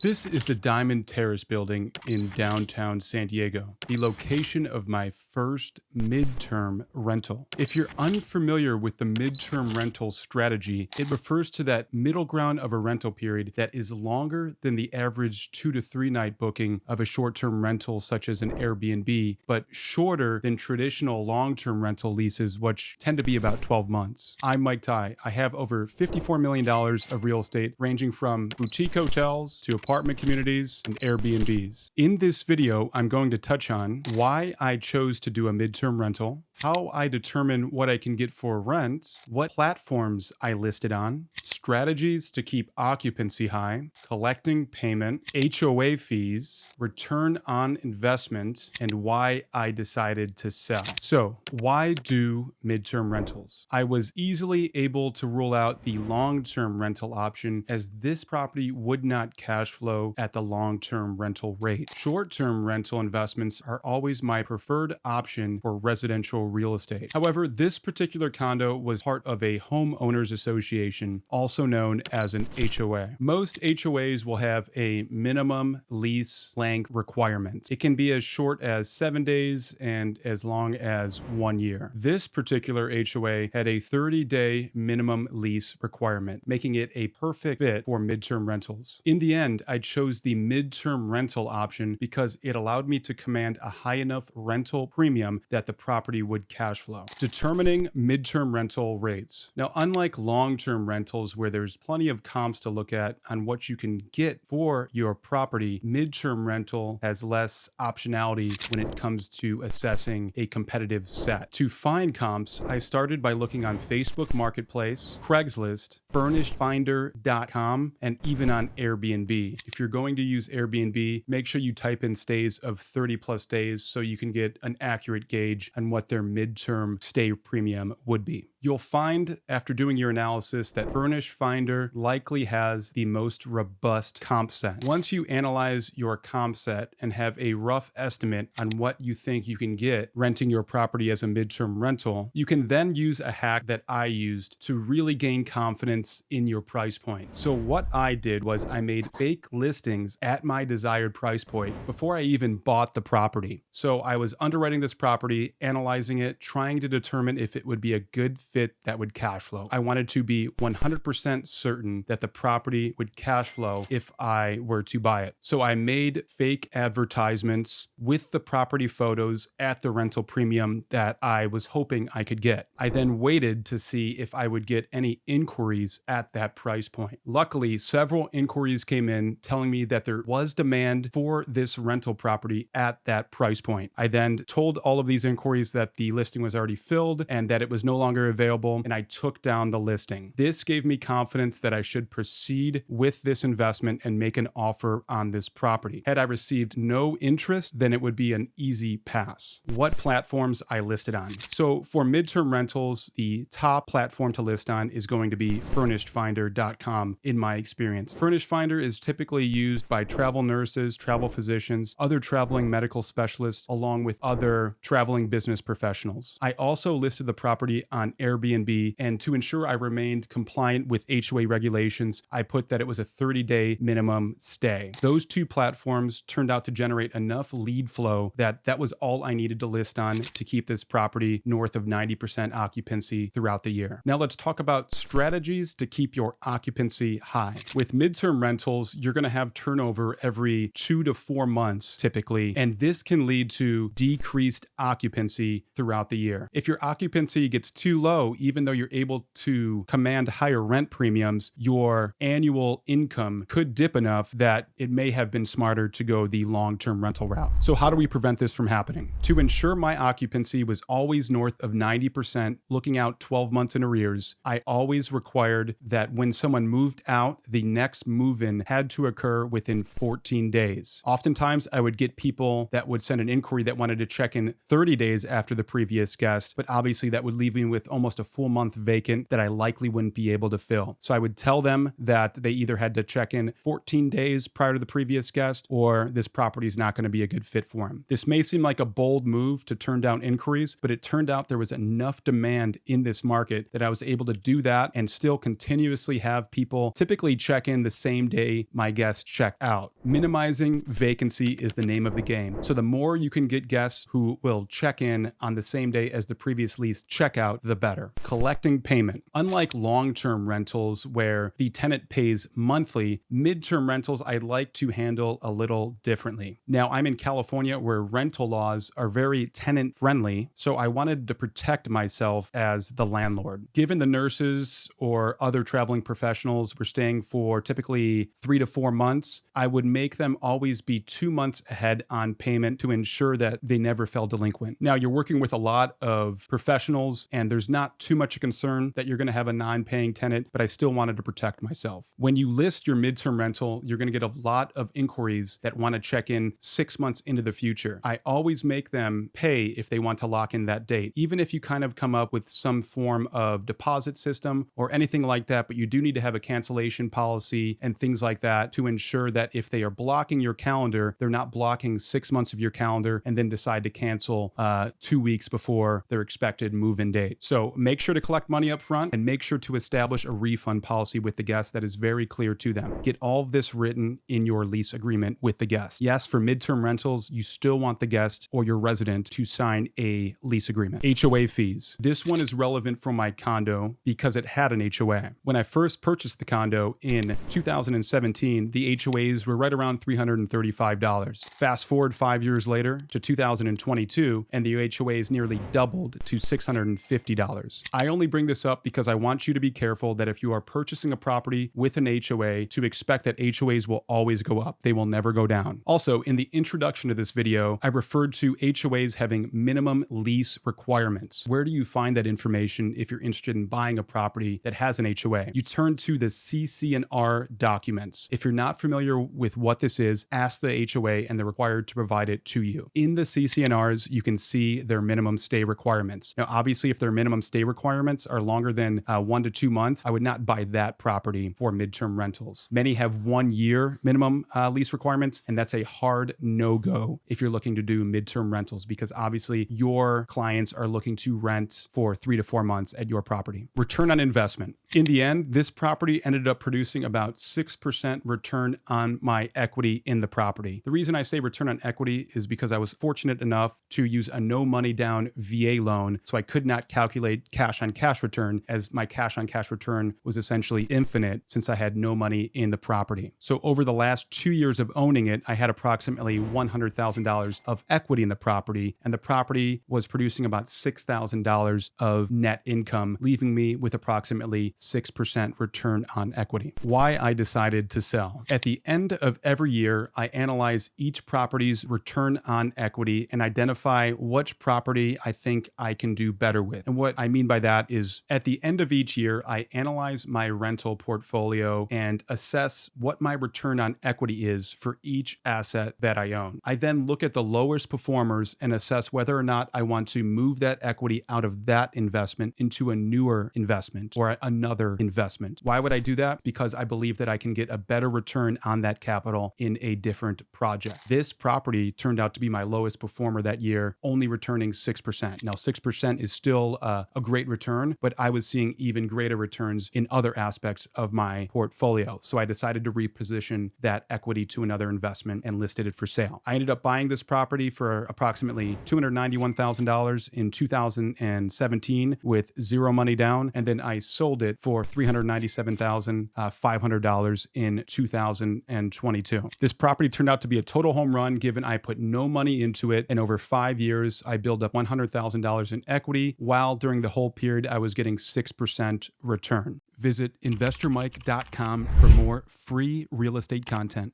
This is the Diamond Terrace building in downtown San Diego, the location of my first midterm rental. If you're unfamiliar with the midterm rental strategy, it refers to that middle ground of a rental period that is longer than the average 2 to 3 night booking of a short-term rental such as an Airbnb, but shorter than traditional long-term rental leases, which tend to be about 12 months. I'm Mike Tai. I have over $54 million of real estate ranging from boutique hotels to apartment communities and Airbnbs. In this video, I'm going to touch on why I chose to do a midterm rental, how I determine what I can get for rent, what platforms I listed on, strategies to keep occupancy high, collecting payment, HOA fees, return on investment, and why I decided to sell. So, why do midterm rentals? I was easily able to rule out the long-term rental option as this property would not cash flow at the long-term rental rate. Short-term rental investments are always my preferred option for residential real estate. However, this particular condo was part of a homeowners association, also known as an HOA. Most HOAs will have a minimum lease length requirement. It can be as short as 7 days and as long as 1 year. This particular HOA had a 30-day minimum lease requirement, making it a perfect fit for midterm rentals. In the end, I chose the midterm rental option because it allowed me to command a high enough rental premium that the property would cash flow. Determining midterm rental rates. Now, unlike long-term rentals where there's plenty of comps to look at on what you can get for your property, midterm rental has less optionality when it comes to assessing a competitive set. To find comps, I started by looking on Facebook Marketplace, Craigslist, FurnishedFinder.com, and even on Airbnb. If you're going to use Airbnb, make sure you type in stays of 30 plus days so you can get an accurate gauge on what their midterm stay premium would be. You'll find after doing your analysis that Furnish Finder likely has the most robust comp set. Once you analyze your comp set and have a rough estimate on what you think you can get renting your property as a midterm rental, you can then use a hack that I used to really gain confidence in your price point. So what I did was I made fake listings at my desired price point before I even bought the property. So I was underwriting this property, analyzing it, trying to determine if it would be a good fit that would cash flow. I wanted to be 100% certain that the property would cash flow if I were to buy it. So I made fake advertisements with the property photos at the rental premium that I was hoping I could get. I then waited to see if I would get any inquiries at that price point. Luckily, several inquiries came in telling me that there was demand for this rental property at that price point. I then told all of these inquiries that the listing was already filled and that it was no longer available, and I took down the listing. This gave me confidence that I should proceed with this investment and make an offer on this property. Had I received no interest, then it would be an easy pass. What platforms I listed on. So for midterm rentals, the top platform to list on is going to be FurnishedFinder.com in my experience. Furnish Finder is typically used by travel nurses, travel physicians, other traveling medical specialists, along with other traveling business professionals. I also listed the property on Airbnb, and to ensure I remained compliant with HOA regulations, I put that it was a 30-day minimum stay. Those two platforms turned out to generate enough lead flow that was all I needed to list on to keep this property north of 90% occupancy throughout the year. Now let's talk about strategies to keep your occupancy high. With midterm rentals, you're going to have turnover every 2 to 4 months typically, and this can lead to decreased occupancy throughout the year. If your occupancy gets too low, even though you're able to command higher rent premiums, your annual income could dip enough that it may have been smarter to go the long-term rental route. So how do we prevent this from happening? To ensure my occupancy was always north of 90%, looking out 12 months in arrears, I always required that when someone moved out, the next move-in had to occur within 14 days. Oftentimes, I would get people that would send an inquiry that wanted to check in 30 days after the previous guest, but obviously that would leave me with almost almost a full month vacant that I likely wouldn't be able to fill. So I would tell them that they either had to check in 14 days prior to the previous guest, or this property is not going to be a good fit for him. This may seem like a bold move to turn down inquiries, but it turned out there was enough demand in this market that I was able to do that and still continuously have people typically check in the same day my guests check out. Minimizing vacancy is the name of the game. So the more you can get guests who will check in on the same day as the previous lease check out, the better. Collecting payment. Unlike long-term rentals where the tenant pays monthly, midterm rentals I like to handle a little differently. Now, I'm in California where rental laws are very tenant friendly, so I wanted to protect myself as the landlord. Given the nurses or other traveling professionals were staying for typically 3 to 4 months, I would make them always be 2 months ahead on payment to ensure that they never fell delinquent. Now, you're working with a lot of professionals and there's not too much a concern that you're going to have a non-paying tenant, but I still wanted to protect myself. When you list your midterm rental, you're going to get a lot of inquiries that want to check in 6 months into the future. I always make them pay if they want to lock in that date, even if you kind of come up with some form of deposit system or anything like that, but you do need to have a cancellation policy and things like that to ensure that if they are blocking your calendar, they're not blocking 6 months of your calendar and then decide to cancel 2 weeks before their expected move-in date. So make sure to collect money up front and make sure to establish a refund policy with the guest that is very clear to them. Get all of this written in your lease agreement with the guest. Yes, for midterm rentals, you still want the guest or your resident to sign a lease agreement. HOA fees. This one is relevant for my condo because it had an HOA. When I first purchased the condo in 2017, the HOAs were right around $335. Fast forward 5 years later to 2022, and the HOAs nearly doubled to $650. I only bring this up because I want you to be careful that if you are purchasing a property with an HOA, to expect that HOAs will always go up. They will never go down. Also, in the introduction to this video, I referred to HOAs having minimum lease requirements. Where do you find that information if you're interested in buying a property that has an HOA? You turn to the CC&R documents. If you're not familiar with what this is, ask the HOA and they're required to provide it to you. In the CC&Rs, you can see their minimum stay requirements. Now, obviously, if their minimum stay requirements are longer than 1 to 2 months, I would not buy that property for midterm rentals. Many have 1 year minimum lease requirements, and that's a hard no-go if you're looking to do midterm rentals because obviously your clients are looking to rent for 3 to 4 months at your property. Return on investment. In the end, this property ended up producing about 6% return on my equity in the property. The reason I say return on equity is because I was fortunate enough to use a no money down VA loan, so I could not calculate cash on cash return as my cash on cash return was essentially infinite since I had no money in the property. So over the last 2 years of owning it, I had approximately $100,000 of equity in the property, and the property was producing about $6,000 of net income, leaving me with approximately 6% return on equity. Why I decided to sell. At the end of every year, I analyze each property's return on equity and identify which property I think I can do better with. And what I mean by that is at the end of each year, I analyze my rental portfolio and assess what my return on equity is for each asset that I own. I then look at the lowest performers and assess whether or not I want to move that equity out of that investment into a newer investment or another investment. Why would I do that? Because I believe that I can get a better return on that capital in a different project. This property turned out to be my lowest performer that year, only returning 6%. Now, 6% is still a great return, but I was seeing even greater returns in other aspects of my portfolio. So I decided to reposition that equity to another investment and listed it for sale. I ended up buying this property for approximately $291,000 in 2017 with zero money down, and then I sold it for $397,500 in 2022. This property turned out to be a total home run given I put no money into it, and over 5 years, I built up $100,000 in equity, while during the whole period, I was getting 6% return. Visit investormike.com for more free real estate content.